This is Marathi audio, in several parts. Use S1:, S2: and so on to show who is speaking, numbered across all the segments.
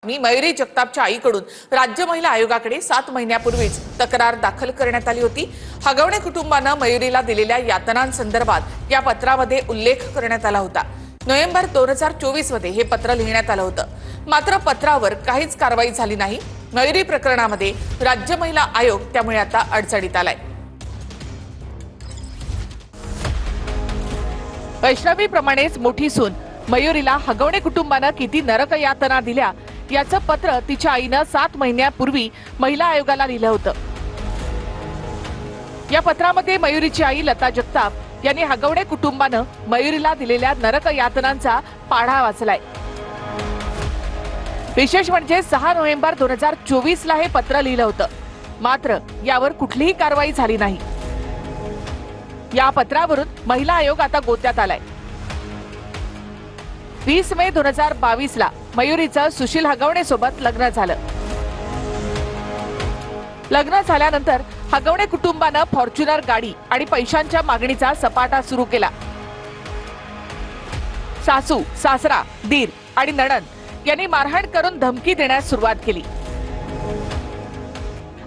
S1: मी मयुरी जगतापच्या आईकडून राज्य महिला आयोगाकडे 7 महिन्यापूर्वीच तक्रार दाखल करण्यात आली होती। हगवणे कुटुंबानं मयुरीला दिलेल्या यातनांसंदर्भात या पत्रामध्ये उल्लेख करण्यात आला होता। नोव्हेंबर 2024 मध्ये हे पत्र लिहिण्यात आलं होतं, मात्र पत्रावर काहीच कारवाई झाली नाही। मयुरी प्रकरणामध्ये राज्य महिला आयोग त्यामुळे आता अडचणीत आलाय। वैष्णवीप्रमाणेच मोठी सून मयुरीला हगवणे कुटुंबानं किती नरक यातना दिल्या याचं पत्र तिच्या आईनं 7 महिन्यापूर्वी महिला आयोगाला लिहिलं होतं। या पत्रामध्ये मयुरीची आई लता जगताप यांनी हगवणे कुटुंबानं मयुरीला दिलेल्या नरक यातनांचा पाढा वाचलाय। विशेष म्हणजे 6 नोव्हेंबर 2024 ला हे पत्र लिहिलं होतं, मात्र यावर कुठलीही कारवाई झाली नाही। या पत्रावरून महिला आयोग आता गोत्यात आलाय। 20 मे 2022 ला मयुरीचं सुशील हगवणे सोबत लग्न झालं। लग्न झाल्यानंतर हगवणे कुटुंबानं फॉर्च्युनर गाडी आणि पैशांच्या मागणीचा सपाटा सुरू केला। सासू, सासरा, दीर आणि नणंद यांनी मारहाण करून धमकी देण्यास सुरुवात केली।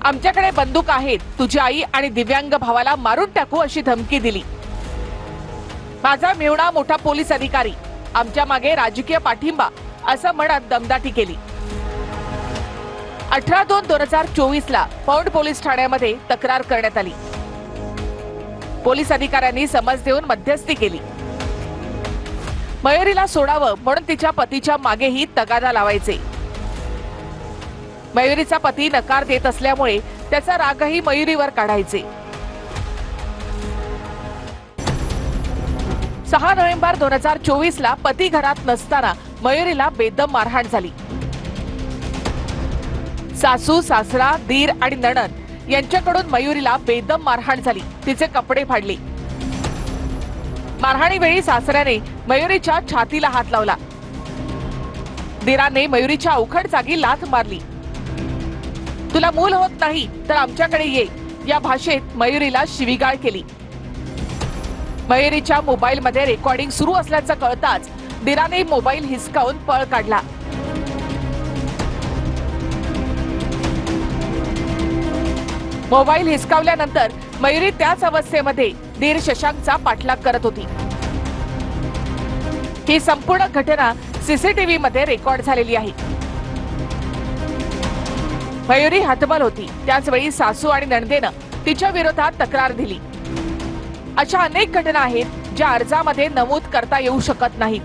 S1: आमच्याकडे बंदूक आहेत, तुझी आई आणि दिव्यांग भावाला मारून टाकू अशी धमकी दिली। माझा मेहुणा मोठा पोलीस अधिकारी, आमच्या मागे राजकीय पाठिंबा असं म्हणत दमदाटी केली। 18/2/2024 ला पौंड पोलीस ठाण्यामध्ये तक्रार करण्यात आली। पोलीस अधिकाऱ्यांनी समज देऊन मध्यस्थी केली। मयुरीला सोडावं म्हणून तिच्या पतीच्या मागेही तगादा लावायचे। मयुरीचा पती नकार देत असल्यामुळे त्याचा रागही मयुरीवर काढायचे। 6 नोव्हेंबर 2024 ला पती घरात नसताना मयुरीला बेदम मारहाण झाली। सासू, सासरा, दीर आणि नणंद यांच्याकडून मयुरीला बेदम मारहाण झाली। तिचे कपडे फाडले। मारहाणीवेळी सासऱ्याने मयुरीच्या छातीला हात लावला। दीराने मयुरीच्या अवखड जागी लाथ मारली। तुला मूल होत नाही तर आमच्याकडे ये या भाषेत मयुरीला शिवीगाळ केली। मयुरीच्या मोबाईलमध्ये रेकॉर्डिंग सुरू असल्याचं कळताच दीराने मोबाईल हिसकावून पळ काढला। मोबाईल हिसकावल्यानंतर मयुरी त्याच अवस्थेमध्ये दीर शशांकचा पाठलाग करत होती। ही संपूर्ण घटना सीसीटीव्ही मध्ये रेकॉर्ड झालेली आहे। मयुरी हतबल होती। त्याच वेळी सासू आणि नणंदेनं तिच्या विरोधात तक्रार दिली। अशा अनेक घटना आहेत ज्या अर्जामध्ये नमूद करता येऊ शकत नाहीत।